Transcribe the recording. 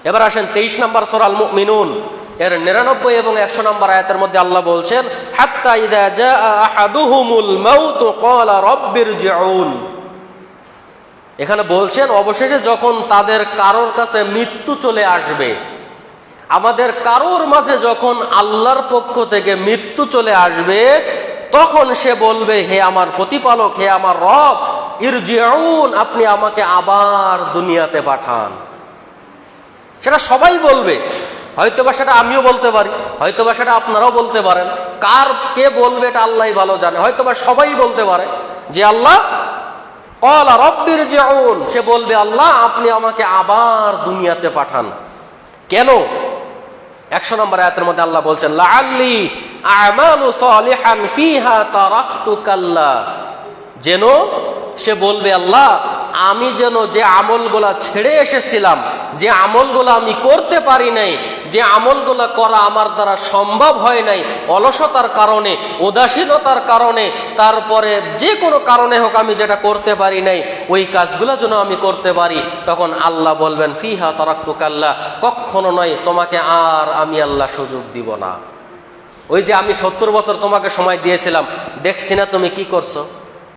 এবার আসেন 23 নম্বর সূরা আল মুমিনুন এর 99 এবং 100 নম্বর আয়াতের মধ্যে আল্লাহ বলছেন, হাত্তা ইযা জাআ আহাদুহুমুল মাউত ক্বালা রাব্বিরজিউন। এখানে বলছেন অবশেষে যখন তাদের কারোর কাছে মৃত্যু চলে আসবে, আমাদের কারোর মাঝে যখন আল্লাহর পক্ষ থেকে মৃত্যু চলে আসবে, তখন সে বলবে, হে আমার প্রতিপালক, হে আমার রব, ইরজিউন, আপনি আমাকে আবার দুনিয়াতে পাঠান। সেটা সবাই বলবে, হয়তোবা সেটা আমিও বলতে পারি, হয়তোবা সেটা আপনারাও বলতে পারেন। কে বলবে এটা আল্লাহই ভালো জানে। হয়তোবা সবাই বলতে পারে যে আল্লাহ ক্বালা রাব্বিরজিউন, সে বলবে আল্লাহ আপনি আমাকে আবার দুনিয়াতে পাঠান। কেন? 100 নম্বর আয়াতের মধ্যে আল্লাহ বলছেন, লাআল্লি আমালু সালিহান ফিহা তারাকতু কাল্লা, যেন সে বলবে আল্লাহ আমি যেন যে আমলগুলা ছেড়ে এসেছিলাম, যে আমলগুলা আমি করতে পারি নাই, যে আমলগুলা করা আমার দ্বারা সম্ভব হয় নাই, অলসতার কারণে, উদাসীনতার কারণে, তারপরে যে কোনো কারণে হোক আমি যেটা করতে পারি নাই, ওই কাজগুলো যেন আমি করতে পারি। তখন আল্লাহ বলবেন, ফিহা তারাকতু কাল্লা, কখনো নয়, তোমাকে আর আমি আল্লাহ সুযোগ দিব না। ওই যে আমি 70 বছর তোমাকে সময় দিয়েছিলাম, দেখছি না তুমি কি করছো,